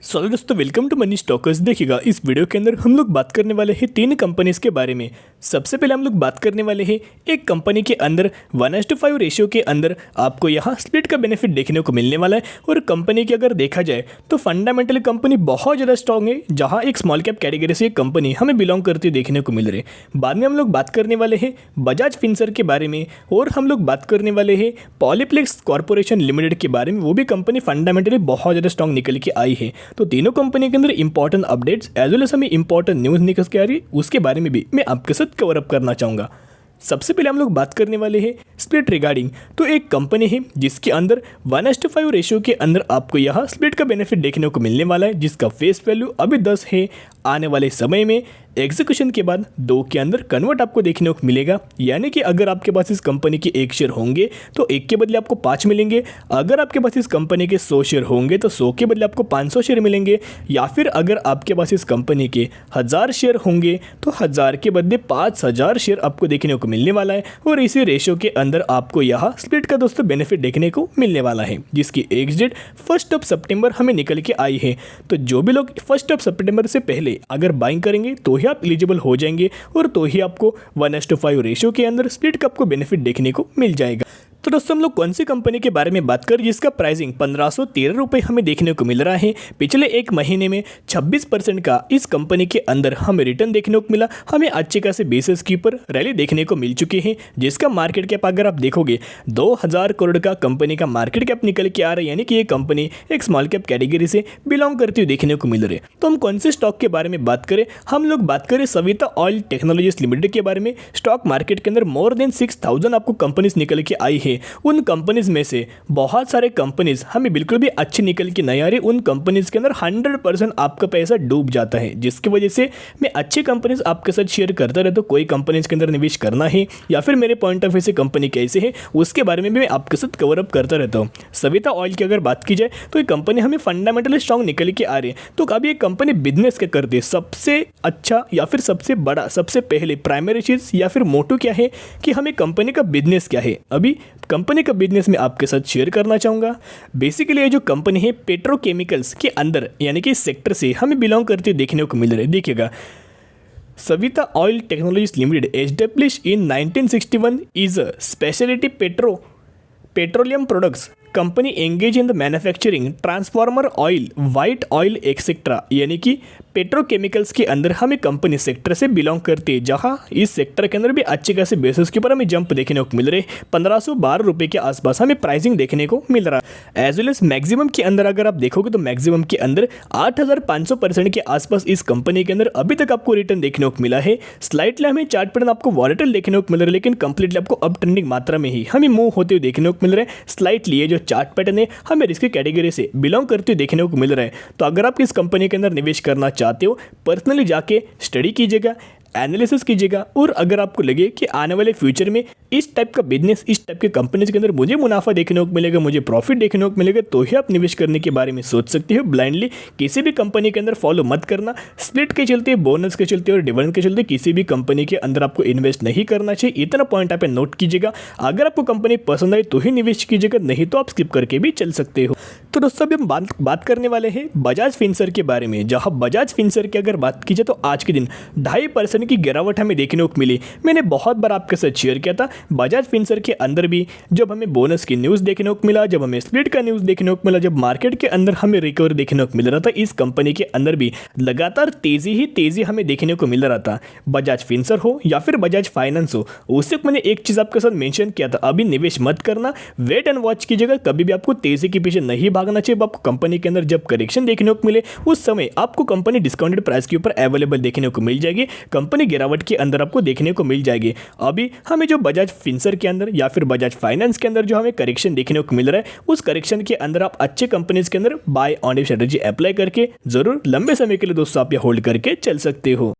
सो दोस्तों welcome to money stalkers. देखिएगा इस वीडियो के अंदर हम लोग बात करने वाले हैं तीन कंपनीज के बारे में। सबसे पहले हम लोग बात करने वाले हैं एक कंपनी के अंदर 1:5 रेशियो के अंदर आपको यहाँ स्प्लिट का बेनिफिट देखने को मिलने वाला है। और कंपनी की अगर देखा जाए तो फंडामेंटली कंपनी बहुत ज़्यादा स्ट्रॉन्ग है, जहाँ एक स्मॉल कैप कैटेगरी से एक कंपनी हमें बिलोंग करती देखने को मिल रही है। बाद में हम लोग बात करने वाले हैं बजाज फिनसर्व के बारे में, और हम लोग बात करने वाले हैं पॉलीप्लेक्स कॉर्पोरेशन लिमिटेड के बारे में। वो भी कंपनी फंडामेंटली बहुत ज़्यादा स्ट्रॉन्ग निकल के आई है। तो तीनों कंपनी के अंदर important updates as well as हमें इंपॉर्टेंट न्यूज़ निकल के आ रही है, उसके बारे में भी मैं आपके साथ कवर अप करना चाहूँगा। सबसे पहले हम लोग बात करने वाले हैं स्प्लिट रिगार्डिंग। तो एक कंपनी है जिसके अंदर 1:5 रेशियो के अंदर आपको यहाँ स्प्लिट का बेनिफिट देखने को मिलने वाला है, जिसका फेस वैल्यू अभी 10 है। आने वाले समय में एग्जीक्यूशन के बाद 2 के अंदर कन्वर्ट आपको देखने को मिलेगा। यानी कि अगर आपके पास इस कंपनी के 1 शेयर होंगे तो 1 के बदले आपको 5 मिलेंगे। अगर आपके पास इस कंपनी के 100 शेयर होंगे तो 100 के बदले आपको 500 शेयर मिलेंगे। या फिर अगर आपके पास इस कंपनी के 1000 शेयर होंगे तो 1000 के बदले 5000 शेयर आपको देखने को मिलने वाला है। और इसी रेशियो के अंदर आपको यहाँ स्प्लिट का दोस्तों बेनिफिट देखने को मिलने वाला है, जिसकी एग्ज डेट 1 सितंबर हमें निकल के आई है। तो जो भी लोग 1 सितंबर से पहले अगर बाइंग करेंगे तो ही आप एलिजिबल हो जाएंगे, और तो ही आपको 1:5 रेशियो के अंदर स्प्लिट का आपको बेनिफिट देखने को मिल जाएगा। तो दोस्तों हम लोग कौन सी कंपनी के बारे में बात करें जिसका प्राइसिंग 1513 रुपये हमें देखने को मिल रहा है। पिछले एक महीने में 26% का इस कंपनी के अंदर हमें रिटर्न देखने को मिला। हमें अच्छे खासे बेसिस के ऊपर रैली देखने को मिल चुके हैं, जिसका मार्केट कैप अगर आप देखोगे 2000 करोड़ का कंपनी का मार्केट कैप निकल के आ रहा है। यानी कि ये कंपनी एक स्मॉल कैप कैटेगरी से बिलोंग करती हुई देखने को मिल रही है। तो हम कौन से स्टॉक के बारे में बात करें, हम लोग बात करें सविता ऑयल टेक्नोलॉजीज लिमिटेड के बारे में। स्टॉक मार्केट के अंदर मोर देन 6000 आपको कंपनीज निकल के आई है। उन कंपनीज में से बहुत सारे कंपनीज हमें बिल्कुल भी अच्छी निकल के नहीं आ रही। उन कंपनीज के अंदर 100% आपका पैसा डूब जाता है, जिसकी वजह से मैं अच्छी कंपनीज आपके साथ शेयर करता रहता हूँ। कोई कंपनीज के अंदर निवेश करना है या फिर मेरे पॉइंट ऑफ व्यू से कंपनी कैसे है उसके बारे में भी मैं आपके साथ कवर अप करता रहता हूँ। सविता ऑयल की अगर बात की जाए तो ये कंपनी हमें फंडामेंटली स्ट्रॉन्ग निकल के आ रही है। तो कभी ये कंपनी बिजनेस क्या करती है, सबसे अच्छा या फिर सबसे बड़ा, सबसे पहले प्राइमरी चीज़ या फिर मोटो क्या है कि हमें कंपनी का बिजनेस क्या है। अभी कंपनी का बिजनेस मैं आपके साथ शेयर करना चाहूँगा। बेसिकली ये जो कंपनी है पेट्रोकेमिकल्स के अंदर यानी कि इस सेक्टर से हमें बिलोंग करते देखने को मिल रहा है। देखिएगा Savita oil technologies limited establish in 1961 is a speciality petroleum products company engage in the manufacturing transformer oil, white oil etcetera. यानी कि पेट्रोकेमिकल्स के अंदर हमें कंपनी सेक्टर से बिलोंग करती है, जहां इस सेक्टर के अंदर भी अच्छे खासे बेसिस के ऊपर हमें जंप देखने को मिल रहे। 1512 रुपये के आसपास हमें प्राइसिंग देखने को मिल रहा है। एज वेल एज मैक्सिमम के अंदर अगर आप देखोगे तो मैक्सिमम के अंदर 8500% के आसपास इस कंपनी के अंदर अभी तक आपको रिटर्न देखने को मिला है। स्लाइटली हमें चार्ट पैटर्न आपको वॉलेटाइल देखने को मिल रहा है, लेकिन कंप्लीटली आपको अप ट्रेंडिंग मात्रा में ही हमें मूव होते हुए देखने को मिल रहा है। स्लाइटली ये जो चार्ट पैटर्न है हमें रिस्क कैटेगरी से बिलोंग करते हुए देखने को मिल रहा है। तो अगर आप इस कंपनी के अंदर निवेश करना चाहते हो, पर्सनली जाके स्टडी कीजिएगा, एनालिसिस कीजिएगा, और अगर आपको लगे कि आने वाले फ्यूचर में इस टाइप का बिजनेस, इस टाइप के कंपनीज के अंदर मुझे मुनाफा देखने को मिलेगा, मुझे प्रॉफिट देखने को मिलेगा, तो ही आप निवेश करने के बारे में सोच सकते हो। ब्लाइंडली किसी भी कंपनी के अंदर फॉलो मत करना। स्प्लिट के चलते, बोनस के चलते और डिविडेंड के चलते किसी भी कंपनी के अंदर आपको इन्वेस्ट नहीं करना चाहिए। इतना पॉइंट आप नोट कीजिएगा। अगर आपको कंपनी पसंद आई तो ही निवेश कीजिएगा, नहीं तो आप स्किप करके भी चल सकते हो। तो दोस्तों अभी हम बात करने वाले हैं बजाज फिनसर्व के बारे में, जहाँ बजाज फिनसर्व की अगर बात की जाए तो आज के दिन 2.5% की गिरावट हमें देखने को मिली। मैंने बहुत बार आपके साथ शेयर किया था बजाज फिनसर्व के अंदर भी जब हमें बोनस की न्यूज़ देखने को मिला, जब हमें स्प्लिट का न्यूज़ देखने को मिला, जब मार्केट के अंदर हमें रिकवरी देखने को मिल रहा था, इस कंपनी के अंदर भी लगातार तेज़ी हमें देखने को मिल रहा था। बजाज फिनसर्व हो या फिर बजाज फाइनेंस हो, उससे मैंने एक चीज़ आपके साथ मेंशन किया था, अभी निवेश मत करना, वेट एंड वॉच कीजिएगा। कभी भी आपको तेज़ी के पीछे नहीं भागना चाहिए। आपको कंपनी के अंदर जब करेक्शन देखने को मिले उस समय आपको कंपनी डिस्काउंटेड प्राइस के ऊपर अवेलेबल देखने को मिल जाएगी। कंपनी गिरावट के अंदर आपको देखने को मिल जाएगी। अभी हमें जो बजाज फिनसर्व के अंदर या फिर बजाज फाइनेंस के अंदर जो हमें करेक्शन देखने को मिल रहा है, उस करेक्शन के अंदर आप अच्छे कंपनीज के अंदर buy on dip strategy apply करके जरूर लंबे समय के लिए दोस्तों आप ये होल्ड करके चल सकते हो।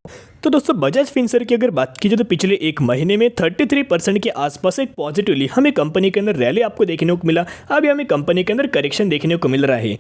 तो दोस्तों बजाज फिनसर्व की अगर बात की जाए तो पिछले एक महीने में 33% के आसपास एक पॉजिटिवली हमें कंपनी के अंदर रैली आपको देखने को मिला। अभी हमें कंपनी के अंदर करेक्शन देखने को मिल रहा है।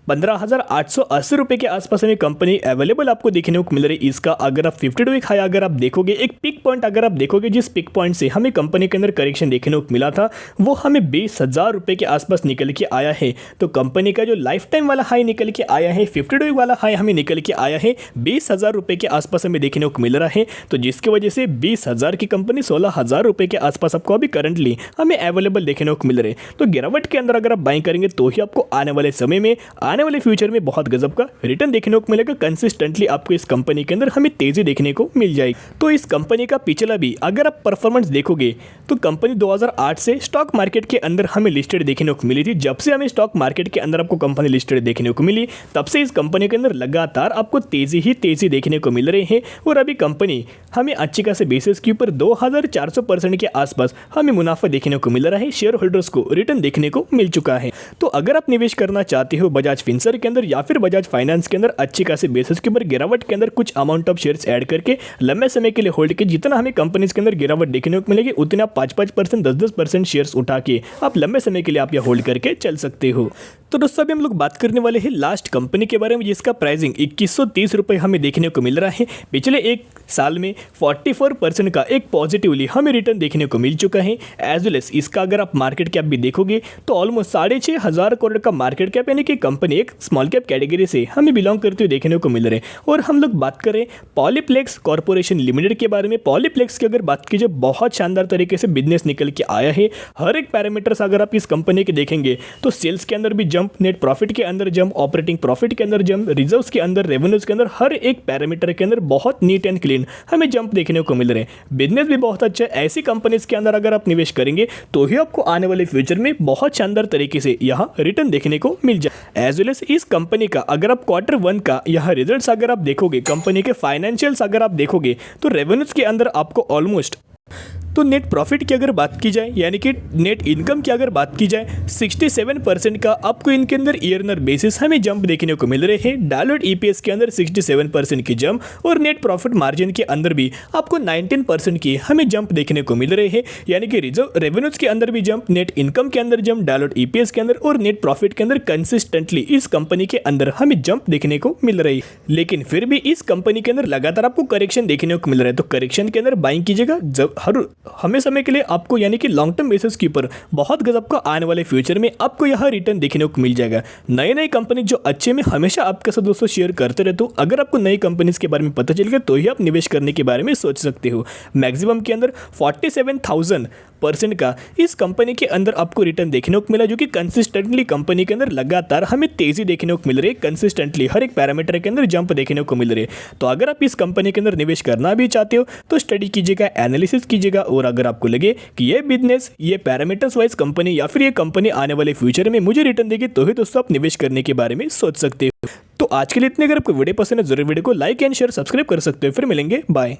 15,880 रुपये के आसपास हमें कंपनी अवेलेबल आपको देखने को मिल रही है। इसका अगर आप 52 वीक हाई अगर आप देखोगे, एक पिक पॉइंट अगर आप देखोगे, जिस पिक पॉइंट से हमें कंपनी के अंदर करेक्शन देखने को मिला था वो हमें 20,000 रुपये के आसपास निकल के आया है। तो कंपनी का जो लाइफ टाइम वाला हाई निकल के आया है, 52 वीक वाला हाई हमें निकल के आया है 20,000 रुपये के आसपास हमें देखने को मिल रहा है। तो जिसकी वजह से 20,000 की कंपनी 16,000 रुपये के आसपास आपको अभी करंटली हमें अवेलेबल देखने को मिल रहे हैं। तो गिरावट के अंदर अगर आप बाइंग करेंगे तो ही आपको आने वाले समय में, आने वाले फ्यूचर में बहुत गजब का रिटर्न देखने को मिलेगा। कंसिस्टेंटली आपको इस कंपनी के अंदर हमें तेजी देखने को मिल जाएगी। तो इस कंपनी का पिछला भी अगर आप परफॉर्मेंस देखोगे तो कंपनी 2008 से स्टॉक मार्केट के अंदर हमें लिस्टेड देखने को मिली थी। जब से हमें स्टॉक मार्केट के अंदर आपको कंपनी लिस्टेड देखने को मिली तब से इस कंपनी के अंदर लगातार आपको तेजी देखने को मिल रही है। और अभी कंपनी हमें अच्छी खासी बेसिस के ऊपर 2400% के आसपास हमें मुनाफा देखने को मिल रहा है। शेयर होल्डर्स को रिटर्न देखने को मिल चुका है। तो अगर आप निवेश करना चाहते हो बजाज फिनसर के अंदर या फिर बजाज फाइनेंस के अंदर अच्छी खासी बेसिस के ऊपर गिरावट के अंदर कुछ अमाउंट ऑफ शेयर्स ऐड करके लंबे समय के लिए होल्ड के, जितना हमें कंपनीज के अंदर गिरावट देखने को मिलेगी उतना 5-5%, 10-10% शेयर्स उठा के आप लंबे समय के लिए आप यह होल्ड करके चल सकते हो। तो दोस्तों अभी हम लोग बात करने वाले हैं लास्ट कंपनी के बारे में, जिसका प्राइसिंग 2130 रुपये हमें देखने को मिल रहा है। पिछले एक साल में 44% का एक पॉजिटिवली हमें रिटर्न देखने को मिल चुका है। एज वेल एज इसका अगर आप मार्केट कैप भी देखोगे तो ऑलमोस्ट 6,500 करोड़ का मार्केट कैप, यानी कि कंपनी एक स्मॉल कैप कैटेगरी से हमें बिलोंग करते हुए देखने को मिल रहे हैं। और हम लोग बात करें पॉलीप्लेक्स कॉर्पोरेशन लिमिटेड के बारे में। पॉलीप्लेक्स की अगर बात कीजिए बहुत शानदार तरीके से बिजनेस निकल के आया है। हर एक पैरामीटर्स अगर आप इस कंपनी के देखेंगे तो सेल्स के अंदर भी जंप, नेट प्रॉफिट के अंदर जंप, ऑपरेटिंग प्रॉफिट के अंदर जंप, रिजर्व्स के अंदर, रेवेन्यूज के अंदर, हर एक पैरामीटर के अंदर बहुत नीट एंड क्लीन हमें जंप देखने को मिल रहे हैं। बिजनेस भी बहुत अच्छा है। ऐसी कंपनीज के अंदर अगर आप निवेश करेंगे तो ही आपको आने वाले फ्यूचर में बहुत शानदार तरीके से यहाँ रिटर्न देखने को मिल जाए। एज वेल एज इस कंपनी का अगर आप Q1 का यहाँ रिजल्ट्स अगर आप देखोगे, कंपनी के फाइनेंशियल्स अगर आप देखोगे तो रेवेन्यूज के अंदर आपको ऑलमोस्ट, तो नेट प्रॉफिट की अगर बात की जाए यानी कि नेट इनकम की अगर बात की जाए 67% का आपको इनके अंदर ईयरनर बेसिस हमें जंप देखने को मिल रहे हैं। डायलूटेड ईपीएस के अंदर 67% की जंप और नेट प्रॉफिट मार्जिन के अंदर भी आपको 19% की हमें जंप देखने को मिल रहे हैं। यानी कि रिजर्व रेवेन्यूज के अंदर भी जंप, नेट इनकम के अंदर जंप, डायलूटेड ईपीएस के अंदर और नेट प्रॉफिट के अंदर कंसिस्टेंटली इस कंपनी के अंदर हमें जंप देखने को मिल रही है। लेकिन फिर भी इस कंपनी के अंदर लगातार आपको करेक्शन देखने को मिल रहा है। तो करेक्शन के अंदर बाइंग कीजिएगा जब हमें समय के लिए आपको, यानी कि लॉन्ग टर्म बेसिस के ऊपर बहुत गजब का आने वाले फ्यूचर में आपको यह रिटर्न देखने को मिल जाएगा। नई कंपनी जो अच्छे में हमेशा आपके साथ दोस्तों शेयर करते रहते हो। अगर आपको नई कंपनीज के बारे में पता चल गया तो ही आप निवेश करने के बारे में सोच सकते हो। मैक्सिमम के अंदर 47,000% का इस कंपनी के अंदर आपको रिटर्न देखने को मिला, जो कि कंसिस्टेंटली कंपनी के अंदर लगातार हमें तेजी देखने को मिल रही है। कंसिस्टेंटली हर एक पैरामीटर के अंदर जंप देखने को मिल रही है। तो अगर आप इस कंपनी के अंदर निवेश करना भी चाहते हो तो स्टडी कीजिएगा, एनालिसिस कीजिएगा। और अगर आपको लगे कि ये बिजनेस, ये पैरामीटर्स वाइज कंपनी या फिर ये कंपनी आने वाले फ्यूचर में मुझे रिटर्न देगी तो ही दोस्तों आप निवेश करने के बारे में सोच सकते हो। तो आज के लिए इतने। अगर आपको वीडियो पसंद है जरूर वीडियो को लाइक एंड शेयर, सब्सक्राइब कर सकते हो। फिर मिलेंगे, बाय।